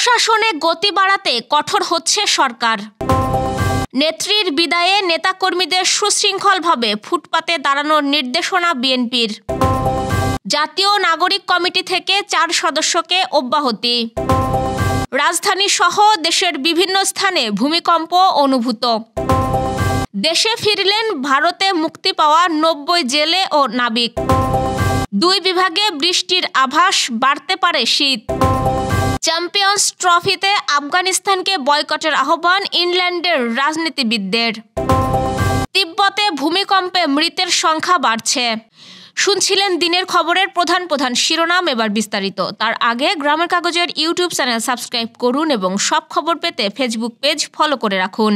প্রশাসনে গতি বাড়াতে কঠোর হচ্ছে সরকার। নেত্রীর বিদায়ে নেতাকর্মীদের সুশৃঙ্খলভাবে ফুটপাতে দাঁড়ানোর নির্দেশনা বিএনপির। জাতীয় নাগরিক কমিটি থেকে 4 সদস্যকে অব্যাহতি। রাজধানী সহ দেশের বিভিন্ন স্থানে ভূমিকম্প অনুভূত। দেশে ফিরলেন ভারতে মুক্তি পাওয়া 90 জেলে ও নাবিক। 2 বিভাগে বৃষ্টির আভাস, বাড়তে পারে শীত। চ্যাম্পিয়ন্স ট্রফিতে আফগানিস্তানকে বয়কটের আহ্বান ইংল্যান্ডের রাজনীতিবিদদের। তিব্বতে ভূমিকম্পে মৃতের সংখ্যা বাড়ছে। শুনছিলেন দিনের খবরের প্রধান প্রধান শিরোনাম, এবার বিস্তারিত। তার আগে গ্রামের কাগজের ইউটিউব চ্যানেল সাবস্ক্রাইব করুন এবং সব খবর পেতে ফেসবুক পেজ ফলো করে রাখুন।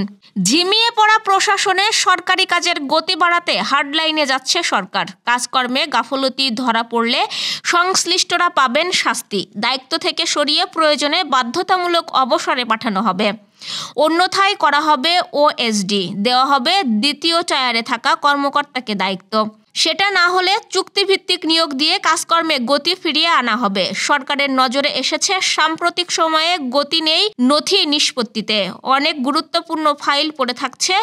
ঝিমিয়ে পড়া প্রশাসনে সরকারি কাজের গতি বাড়াতে হার্ডলাইনে যাচ্ছে সরকার। কাজকর্মে গাফলতি ধরা পড়লে সংশ্লিষ্টরা পাবেন শাস্তি। দায়িত্ব থেকে সরিয়ে প্রয়োজনে বাধ্যতামূলক অবসরে পাঠানো হবে। অন্যথায় করা হবে ওএসডি, দেওয়া হবে দ্বিতীয় টায়ারে থাকা কর্মকর্তাকে দায়িত্ব। সেটা না হলে চুক্তিভিত্তিক নিয়োগ দিয়ে কাজকর্মে গতি ফিরিয়ে আনা হবে। সরকারের নজরে এসেছে সাম্প্রতিক সময়ে গতি নেই নথি নিষ্পত্তিতে। অনেক গুরুত্বপূর্ণ ফাইল পড়ে থাকছে।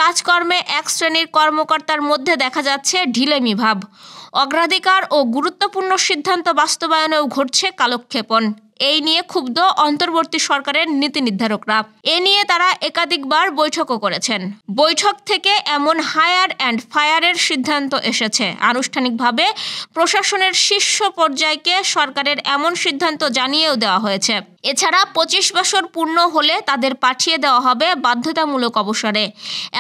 কাজকর্মে এক শ্রেণীর কর্মকর্তার মধ্যে দেখা যাচ্ছে ঢিলেমি ভাব। অগ্রাধিকার ও গুরুত্বপূর্ণ সিদ্ধান্ত বাস্তবায়নেও ঘটছে কালক্ষেপণ। এই নিয়ে ক্ষুব্ধ অন্তর্বর্তী সরকারের নীতি নির্ধারকরা। এ নিয়ে তারা একাধিকবার বৈঠকও করেছেন। বৈঠক থেকে এমন হায়ার অ্যান্ড ফায়ারের সিদ্ধান্ত এসেছে। আনুষ্ঠানিকভাবে প্রশাসনের শীর্ষ পর্যায়কে সরকারের এমন সিদ্ধান্ত জানিয়েও দেওয়া হয়েছে। এছাড়া 25 বছর পূর্ণ হলে তাদের পাঠিয়ে দেওয়া হবে বাধ্যতামূলক অবসরে।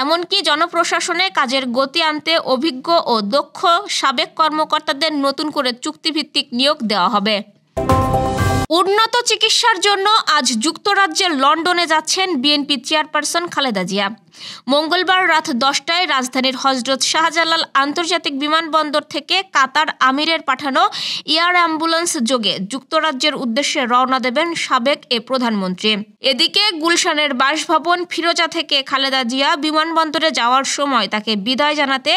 এমনকি জনপ্রশাসনে কাজের গতি আনতে অভিজ্ঞ ও দক্ষ সাবেক কর্মকর্তাদের নতুন করে চুক্তিভিত্তিক নিয়োগ দেওয়া হবে। উন্নত চিকিৎসার জন্য আজ যুক্তরাজ্যের লন্ডনে যাচ্ছেন বিএনপি চেয়ারপারসন খালেদা জিয়া। মঙ্গলবার রাত 10টায় রাজধানীর হযরত শাহজালাল আন্তর্জাতিক বিমানবন্দর থেকে কাতার আমিরের পাঠানো এয়ার অ্যাম্বুলেন্স যোগে যুক্তরাজ্যের উদ্দেশ্যে রওনা দেবেন সাবেক এ প্রধানমন্ত্রী। এদিকে গুলশানের বাসভবন ফিরোজা থেকে খালেদা জিয়া বিমানবন্দরে যাওয়ার সময় তাকে বিদায় জানাতে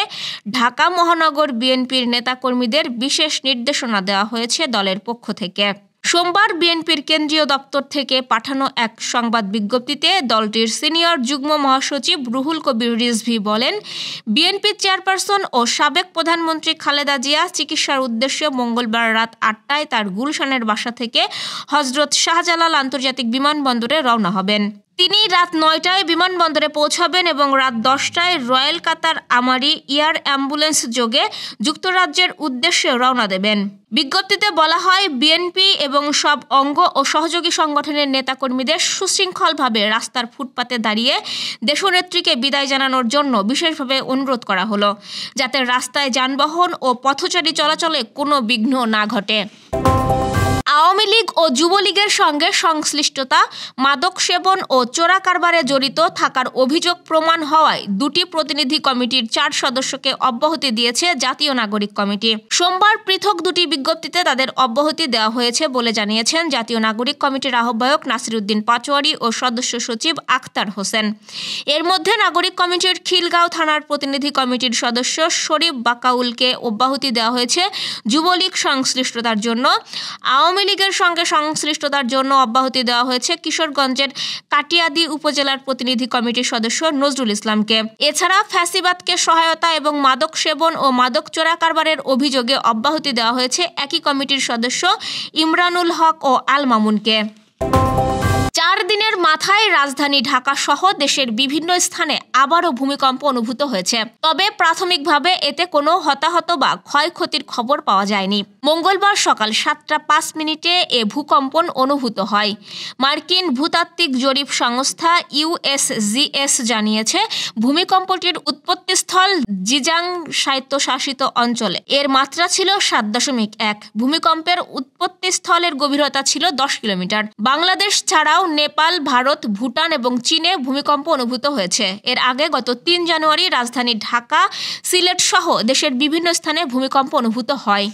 ঢাকা মহানগর বিএনপির নেতাকর্মীদের বিশেষ নির্দেশনা দেওয়া হয়েছে দলের পক্ষ থেকে। সোমবার বিএনপির কেন্দ্রীয় দপ্তর থেকে পাঠানো এক সংবাদ বিজ্ঞপ্তিতে দলটির সিনিয়র যুগ্ম মহাসচিব রুহুল কবির রিজভী বলেন, বিএনপির চেয়ারপারসন ও সাবেক প্রধানমন্ত্রী খালেদা জিয়া চিকিৎসার উদ্দেশ্যে মঙ্গলবার রাত 8টায় তার গুলশানের বাসা থেকে হযরত শাহজালাল আন্তর্জাতিক বিমানবন্দরে রওনা হবেন। তিনি রাত 9টায় বিমানবন্দরে পৌঁছাবেন এবং রাত 10টায় রয়্যাল কাতার আমারি এয়ার অ্যাম্বুলেন্স যোগে যুক্তরাজ্যের উদ্দেশ্যে রওনা দেবেন। বিজ্ঞপ্তিতে বলা হয়, বিএনপি এবং সব অঙ্গ ও সহযোগী সংগঠনের নেতাকর্মীদের সুশৃঙ্খলভাবে রাস্তার ফুটপাতে দাঁড়িয়ে দেশনেত্রীকে বিদায় জানানোর জন্য বিশেষভাবে অনুরোধ করা হলো, যাতে রাস্তায় যানবাহন ও পথচারী চলাচলে কোনো বিঘ্ন না ঘটে। আওয়ামী লীগ ও যুবলীগের সঙ্গে সংশ্লিষ্টতা, মাদক সেবন ও চোরা কারবারে জড়িত থাকার অভিযোগ প্রমাণ হওয়ায় 2টি প্রতিনিধি কমিটির 4 সদস্যকে অব্যাহতি দিয়েছে জাতীয় নাগরিক কমিটি। সোমবার পৃথক 2টি বিজ্ঞপ্তিতে তাদের অব্যাহতি দেওয়া হয়েছে বলে জানিয়েছেন জাতীয় নাগরিক কমিটির আহ্বায়ক নাসির উদ্দিন পাটোয়ারি ও সদস্য সচিব আখতার হোসেন। এর মধ্যে নাগরিক কমিটির খিলগাঁও থানার প্রতিনিধি কমিটির সদস্য শরীফ বাকাউলকে অব্যাহতি দেওয়া হয়েছে যুবলীগ সংশ্লিষ্টতার জন্য। আওয়ামী লীগের সঙ্গে সংশ্লিষ্টতার জন্য অব্যাহতি দেওয়া হয়েছে কিশোরগঞ্জের কাটিয়াদি উপজেলার প্রতিনিধি কমিটির সদস্য নজরুল ইসলামকে। এছাড়া ফ্যাসিবাদকে সহায়তা এবং মাদক সেবন ও মাদক চোরা কারবারের অভিযোগে অব্যাহতি দেওয়া হয়েছে একই কমিটির সদস্য ইমরানুল হক ও আল মামুনকে। 4 দিনের মাথায় রাজধানী ঢাকা সহ দেশের বিভিন্ন স্থানে আবারও ভূমিকম্প অনুভূত হয়েছে। তবে প্রাথমিকভাবে এতে কোনো হতাহত বা ক্ষয়ক্ষতির খবর পাওয়া যায়নি। মঙ্গলবার সকাল 7টা 5 এ ভূকম্পন অনুভূত হয়। মার্কিন ভূতাত্ত্বিক জরিপ সংস্থা ইউএসজিএস জানিয়েছে, ভূমিকম্পটির উৎপত্তিস্থল জিজাং স্বায়ত্তশাসিত অঞ্চলে। এর মাত্রা ছিল 7.1। ভূমিকম্পের উৎপত্তিস্থলের গভীরতা ছিল 10 কিলোমিটার। বাংলাদেশ ছাড়াও নেপাল, ভারত, ভুটান এবং চীনে ভূমিকম্প অনুভূত হয়েছে। এর আগে গত 3 জানুয়ারি রাজধানী ঢাকা, সিলেট সহ দেশের বিভিন্ন স্থানে ভূমিকম্প অনুভূত হয়।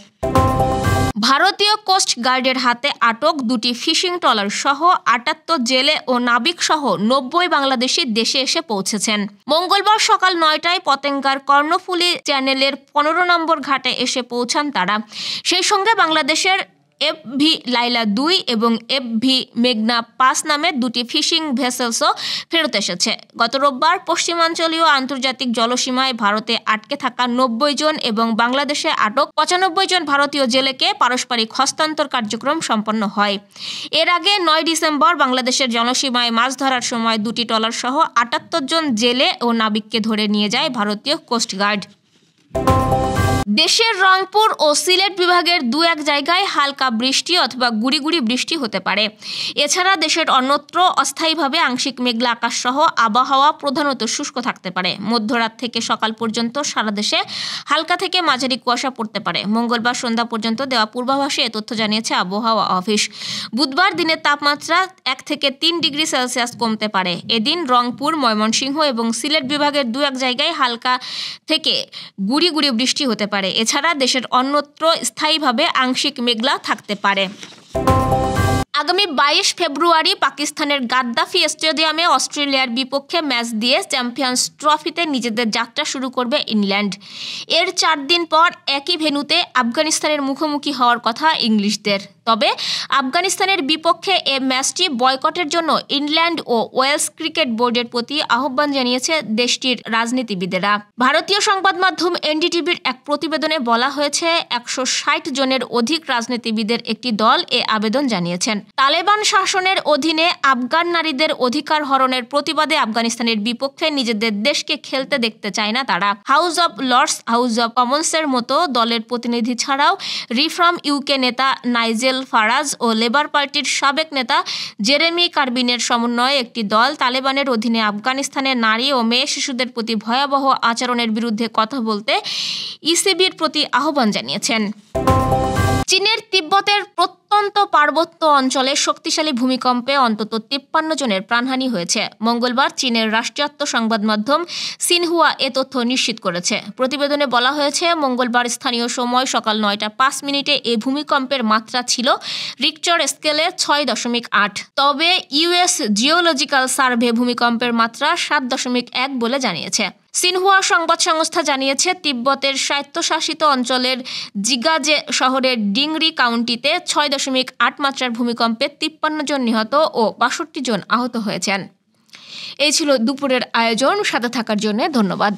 ভারতীয় কোস্ট গার্ডের হাতে আটক 2টি ফিশিং ট্রলার সহ 78 জেলে ও নাবিক সহ 90 বাংলাদেশি দেশে এসে পৌঁছেছেন। মঙ্গলবার সকাল 9টায় পতেঙ্গার কর্ণফুলী চ্যানেলের 15 নম্বর ঘাটে এসে পৌঁছান তারা। সেই সঙ্গে বাংলাদেশের FV লাইলা 2 এবং FV মেঘনা 5 নামে দুটি ফিশিং ভেসেলসও ফেরত এসেছে। গত রোববার পশ্চিমাঞ্চলীয় আন্তর্জাতিক জলসীমায় ভারতে আটকে থাকা 90 জন এবং বাংলাদেশে আটক 95 জন ভারতীয় জেলেকে পারস্পরিক হস্তান্তর কার্যক্রম সম্পন্ন হয়। এর আগে 9 ডিসেম্বর বাংলাদেশের জলসীমায় মাছ ধরার সময় দুটি ট্রলার সহ 78 জন জেলে ও নাবিককে ধরে নিয়ে যায় ভারতীয় কোস্টগার্ড। দেশের রংপুর ও সিলেট বিভাগের দু এক জায়গায় হালকা বৃষ্টি অথবা গুড়ি গুড়ি বৃষ্টি হতে পারে। এছাড়া দেশের অন্যত্র অস্থায়ীভাবে আংশিক মেঘলা আকাশ সহ আবহাওয়া প্রধানত শুষ্ক থাকতে পারে। মধ্যরাত থেকে সকাল পর্যন্ত সারা দেশে হালকা থেকে মাঝারি কুয়াশা পড়তে পারে। মঙ্গলবার সন্ধ্যা পর্যন্ত দেওয়া পূর্বাভাসে এ তথ্য জানিয়েছে আবহাওয়া অফিস। বুধবার দিনের তাপমাত্রা 1 থেকে 3 ডিগ্রি সেলসিয়াস কমতে পারে। এদিন রংপুর, ময়মনসিংহ এবং সিলেট বিভাগের দু এক জায়গায় হালকা থেকে গুড়ি গুড়ি বৃষ্টি হতে পারে। এছাড়া দেশের অন্যত্র স্থায়ীভাবে আংশিক মেঘলা থাকতে পারে। আগামী 22 ফেব্রুয়ারি পাকিস্তানের গাদ্দাফি স্টেডিয়ামে অস্ট্রেলিয়ার বিপক্ষে ম্যাচ দিয়ে চ্যাম্পিয়ন্স ট্রফিতে নিজেদের যাত্রা শুরু করবে ইংল্যান্ড। এর 4 দিন পর একই ভেন্যুতে আফগানিস্তানের মুখোমুখি হওয়ার কথা ইংলিশদের। তবে আফগানিস্তানের বিপক্ষে এ ম্যাচটি বয়কটের জন্য ইংল্যান্ড ও ওয়েলস ক্রিকেট বোর্ডের প্রতি আহ্বান জানিয়েছে দেশটির রাজনীতিবিদেরা। ভারতীয় সংবাদ মাধ্যম NDTVর এক প্রতিবেদনে বলা হয়েছে 160 জনের অধিক রাজনীতিবিদের একটি দল এ আবেদন জানিয়েছেন। তালেবান শাসনের অধীনে আফগান নারীদের অধিকার হরণের প্রতিবাদে আফগানিস্তানের বিপক্ষে নিজেদের দেশকে খেলতে দেখতে চায় না তারা। House of Lords, House of কমন্সের মতো দলের প্রতিনিধি ছাড়াও রিফর্ম UK নেতা নাইজেল ফারাজ ও লেবার পার্টির সাবেক নেতা জেরেমি কারবিনের সমন্বয়ে একটি দল তালেবানের অধীনে আফগানিস্তানের নারী ও মেয়ে শিশুদের প্রতি ভয়াবহ আচরণের বিরুদ্ধে কথা বলতে ECBর প্রতি আহ্বান জানিয়েছেন। চীনের তিব্বতের প্রত্যন্ত পার্বত্য অঞ্চলে শক্তিশালী ভূমিকম্পে অন্তত 53 জনের প্রাণহানি হয়েছে। মঙ্গলবার চীনের রাষ্ট্রায়ত্ত সংবাদ মাধ্যম সিনহুয়া এ তথ্য নিশ্চিত করেছে। প্রতিবেদনে বলা হয়েছে, মঙ্গলবার স্থানীয় সময় সকাল 9:05 এই ভূমিকম্পের মাত্রা ছিল রিক্টার স্কেলে 6.8। তবে US জিওলজিক্যাল সার্ভে ভূমিকম্পের মাত্রা 7.1 বলে জানিয়েছে। সিনহুয়া সংবাদ সংস্থা জানিয়েছে, তিব্বতের স্বায়ত্তশাসিত অঞ্চলের জিগাজে শহরের ডিংরি কাউন্টিতে 6.8 মাত্রার ভূমিকম্পে 53 জন নিহত ও 62 জন আহত হয়েছেন। এই ছিল দুপুরের আয়োজন। সাথে থাকার জন্য ধন্যবাদ।